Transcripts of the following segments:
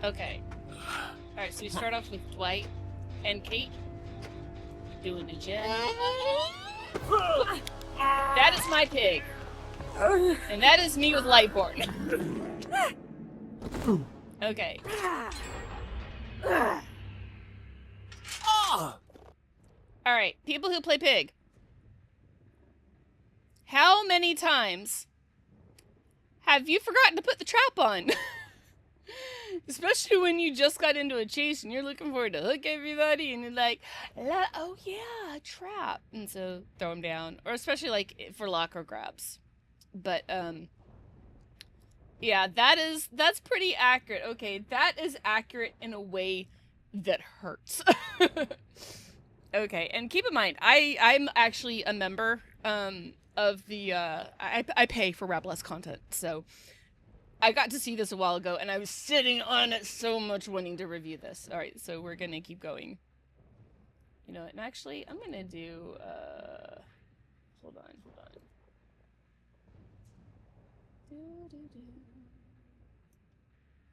Okay. Alright, so we start off with Dwight and Kate doing the jet. That is my pig. And that is me with Lightborn. Okay. Alright, people who play pig. How many times have you forgotten to put the trap on? Especially when you just got into a chase and you're looking for it to hook everybody and you're like, oh yeah, a trap. And so throw them down. Or especially like for locker grabs. But, yeah, that's pretty accurate. Okay, that is accurate in a way that hurts. Okay, and keep in mind, I'm actually a member, of the, I pay for Rabless content, so I got to see this a while ago, and I was sitting on it so much wanting to review this. Alright, so we're gonna keep going. You know, and actually, I'm gonna do, hold on.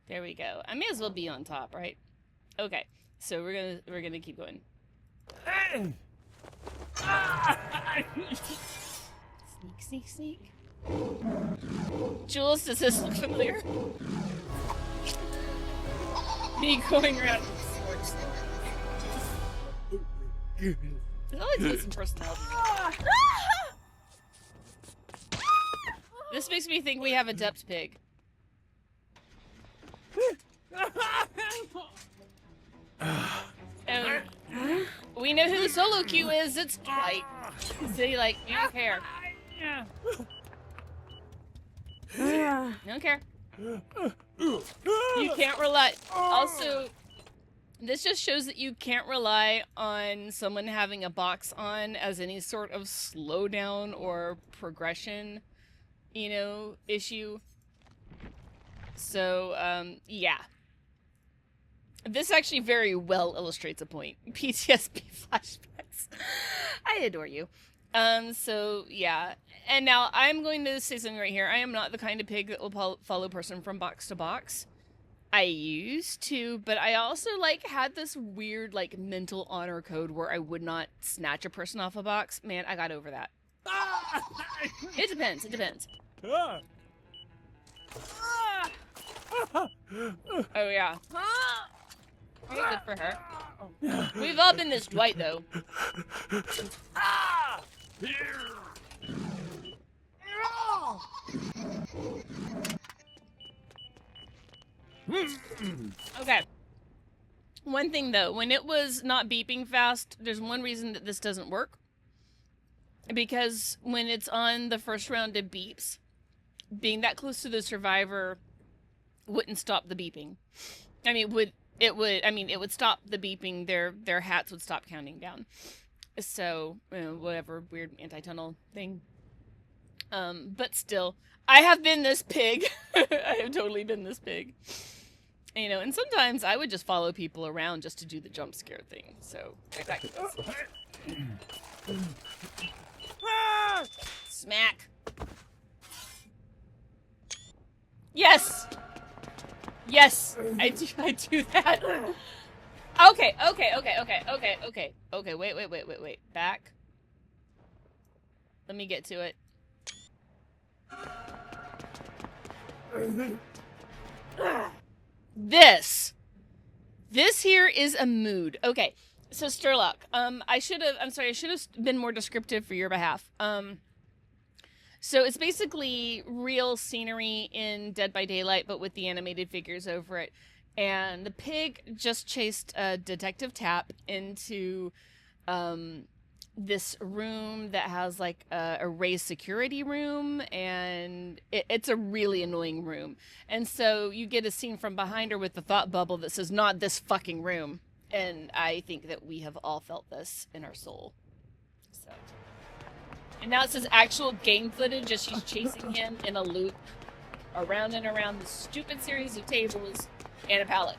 There we go. I may as well be on top, right? Okay, so we're gonna keep going. Sneak. Jules, does this look familiar? Me going around with swords. That like takes some personality. This makes me think we have a depth pig. And we know who the solo queue is. It's Dwight. So you like, you don't care. You don't care. You can't rely. Also, this just shows that you can't rely on someone having a box on as any sort of slowdown or progression, you know, issue. So, yeah. This actually very well illustrates a point. PTSD flashbacks. I adore you. So, yeah. And now, I'm going to say something right here. I am not the kind of pig that will follow a person from box to box. I used to, but I also, like, had this weird, like, mental honor code where I would not snatch a person off a box. Man, I got over that. It depends. Oh, yeah. Very good for her. We've all been this Dwight, though. Okay. One thing, though. When it was not beeping fast, there's one reason that this doesn't work. Because when it's on the first round of beeps, being that close to the survivor wouldn't stop the beeping. I mean, it would stop the beeping. Their hats would stop counting down. So, whatever weird anti-tunnel thing. But still, I have been this pig. I have totally been this pig. You know, and sometimes I would just follow people around just to do the jump scare thing. So, exactly. Smack. Yes, I do that. Okay, wait. Back. Let me get to it. This here is a mood. Okay, so Sturlock, I should have been more descriptive for your behalf. So it's basically real scenery in Dead by Daylight, but with the animated figures over it. And the pig just chased Detective Tapp into this room that has like a raised security room, and it's a really annoying room. And so you get a scene from behind her with the thought bubble that says, "Not this fucking room." And I think that we have all felt this in our soul. So. And now it says actual game footage as she's chasing him in a loop around and around the stupid series of tables and a pallet.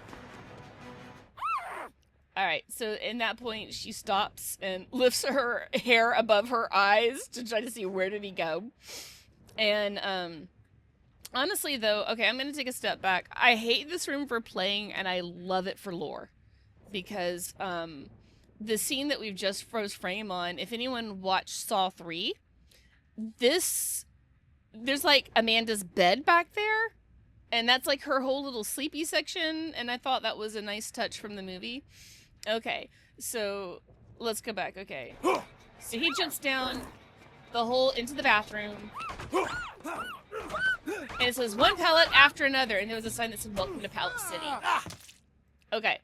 Alright, so in that point, she stops and lifts her hair above her eyes to try to see where did he go. And Honestly, though, okay, I'm going to take a step back. I hate this room for playing, and I love it for lore. Because the scene that we've just froze frame on, if anyone watched Saw 3, there's like Amanda's bed back there, and that's like her whole little sleepy section, and I thought that was a nice touch from the movie. Okay, so let's go back. Okay, so he jumps down the hole into the bathroom, and it says one pallet after another, and there was a sign that said welcome to Pallet City. Okay.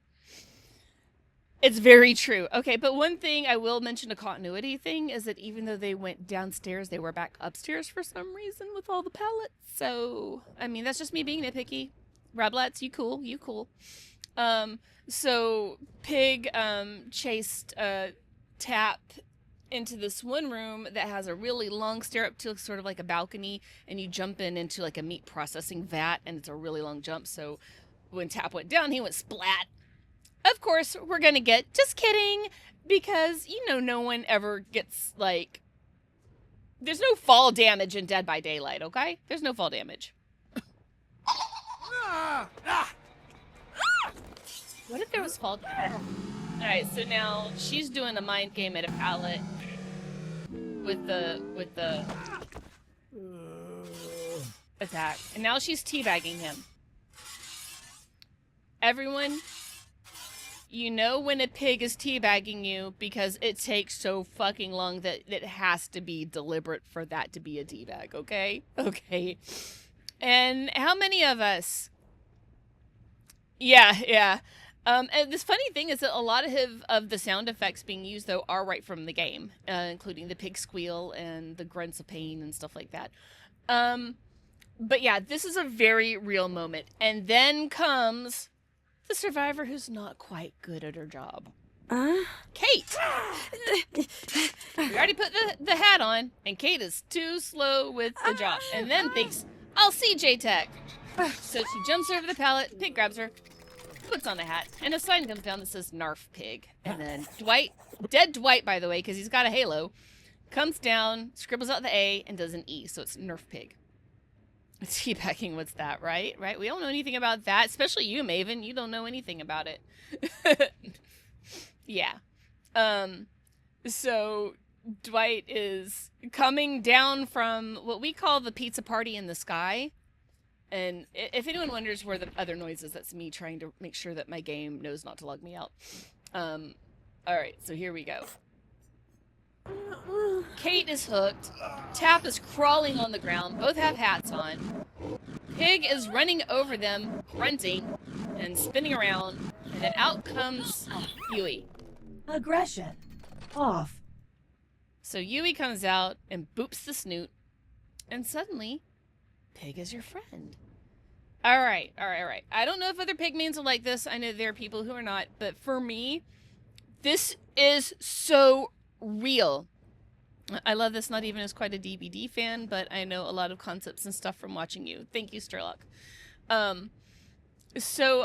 It's very true. Okay, but one thing I will mention, a continuity thing, is that even though they went downstairs, they were back upstairs for some reason with all the pallets. So, I mean, that's just me being nitpicky. Rablats, you cool, you cool. So Pig chased Tap into this one room that has a really long stair up to sort of like a balcony, and you jump into like a meat processing vat, and it's a really long jump. So when Tap went down, he went splat. Of course, we're gonna get, just kidding, because, you know, no one ever gets, like, there's no fall damage in Dead by Daylight, okay? There's no fall damage. What if there was fall damage? Alright, so now she's doing a mind game at a pallet with the attack. And now she's teabagging him. Everyone, you know when a pig is teabagging you because it takes so fucking long that it has to be deliberate for that to be a teabag, okay? Okay. And how many of us? Yeah. And this funny thing is that a lot of the sound effects being used, though, are right from the game, including the pig squeal and the grunts of pain and stuff like that. But yeah, this is a very real moment. And then comes the survivor who's not quite good at her job. Kate! We already put the hat on, and Kate is too slow with the job. And then thinks, I'll see J-Tech. So she jumps over the pallet, Pig grabs her, puts on the hat, and a sign comes down that says Narf Pig. And then Dwight, dead Dwight, by the way, because he's got a halo, comes down, scribbles out the A, and does an E, so it's Nerf Pig. Teabagging, what's that, right? We don't know anything about that, especially you, Maven. You don't know anything about it. Yeah. So Dwight is coming down from what we call the pizza party in the sky. And if anyone wonders where the other noise is, that's me trying to make sure that my game knows not to log me out. All right, so here we go. Kate is hooked. Tap is crawling on the ground. Both have hats on. Pig is running over them, grunting and spinning around. And then out comes Yui. Aggression. Off. So Yui comes out and boops the snoot. And suddenly, Pig is your friend. All right. I don't know if other pigmains are like this. I know there are people who are not. But for me, this is so real. I love this, not even as quite a DVD fan, but I know a lot of concepts and stuff from watching you. Thank you, Sturlock. So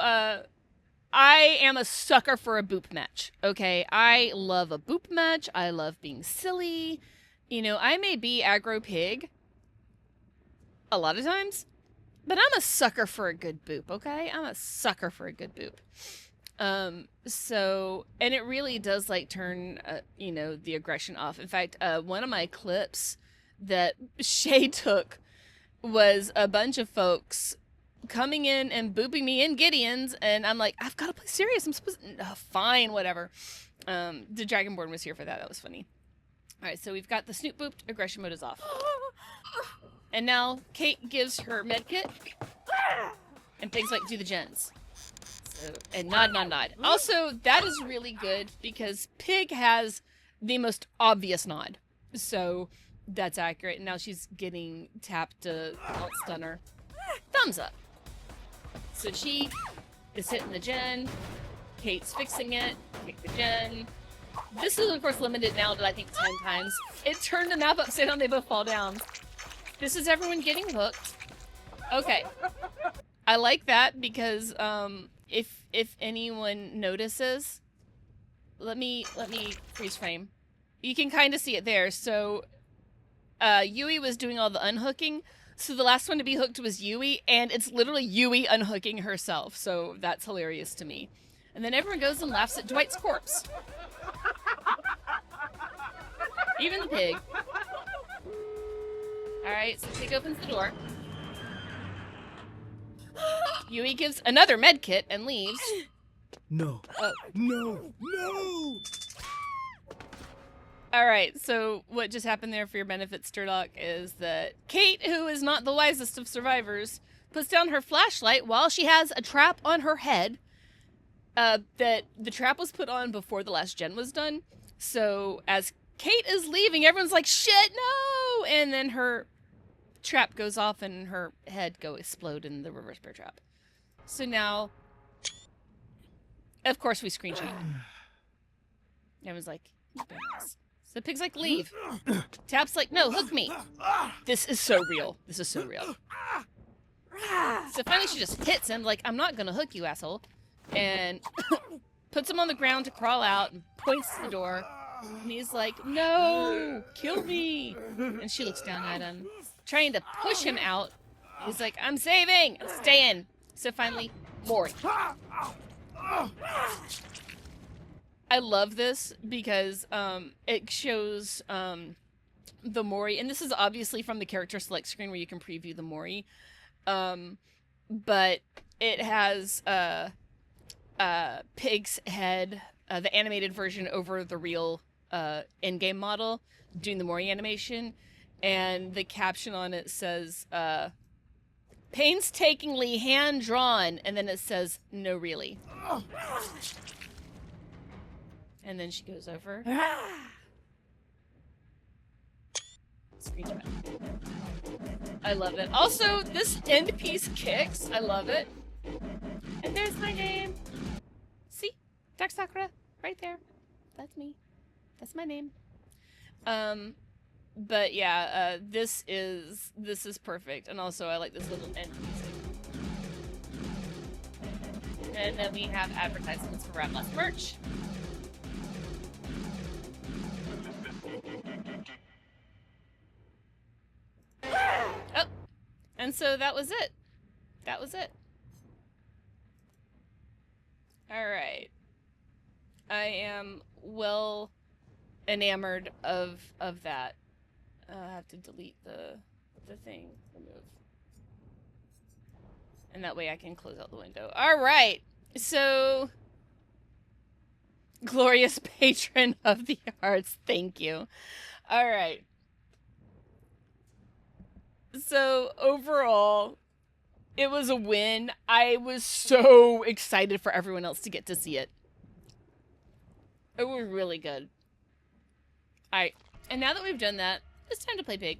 I am a sucker for a boop match, okay? I love a boop match. I love being silly. You know, I may be aggro pig a lot of times, but I'm a sucker for a good boop, okay? I'm a sucker for a good boop. So, and it really does like turn, you know, the aggression off. In fact, one of my clips that Shay took was a bunch of folks coming in and booping me in Gideon's, and I'm like, I've got to play serious. I'm supposed to, fine, whatever. The Dragonborn was here for that. That was funny. All right, so we've got the snoot booped, aggression mode is off. And now Kate gives her medkit, and Pig's like, do the gens. And nod. Also, that is really good because Pig has the most obvious nod. So that's accurate. And now she's getting tapped to stun her. Thumbs up. So she is hitting the gen. Kate's fixing it. Kick the gen. This is, of course, limited now to, I think, 10 times. It turned the map upside down. They both fall down. This is everyone getting hooked. Okay. I like that because, if anyone notices, let me freeze frame. You can kind of see it there. So Yui was doing all the unhooking, So the last one to be hooked was Yui, and it's literally Yui unhooking herself. So that's hilarious to me. And then everyone goes and laughs at Dwight's corpse. Even the pig. Alright, so the pig opens the door. Yui gives another med kit and leaves. No. Oh. No. No. Alright, so what just happened there for your benefit, Sturlock, is that Kate, who is not the wisest of survivors, puts down her flashlight while she has a trap on her head. That the trap was put on before the last gen was done. So as Kate is leaving, everyone's like, shit, no! And then her trap goes off and her head go explode in the reverse bear trap. So now, of course, we screenshot. Everyone's like, nice. So the pig's like, leave. Tap's like, no, hook me. This is so real. This is so real. So finally she just hits him like, I'm not gonna hook you, asshole. And puts him on the ground to crawl out and points to the door. And he's like, no, kill me. And she looks down at him, trying to push him out. He's like, I'm saving, stay in. So finally, Mori. I love this because it shows the Mori, and this is obviously from the character select screen where you can preview the Mori. But it has Pig's head, the animated version over the real in-game model, doing the Mori animation, and the caption on it says, painstakingly hand-drawn, and then it says, no really. And then she goes over. Screenshot. I love it. Also, this end piece kicks. I love it. And there's my name. See? Dark Sakura. Right there. That's me. That's my name. But yeah, this is perfect. And also I like this little end piece. And then we have advertisements for Rat Last merch. Oh, and so that was it. That was it. All right. I am well enamored of that. I have to delete the thing. Remove. And that way I can close out the window. All right. So, glorious patron of the arts. Thank you. All right. So, overall, it was a win. I was so excited for everyone else to get to see it. It was really good. Alright, and now that we've done that, it's time to play Pig.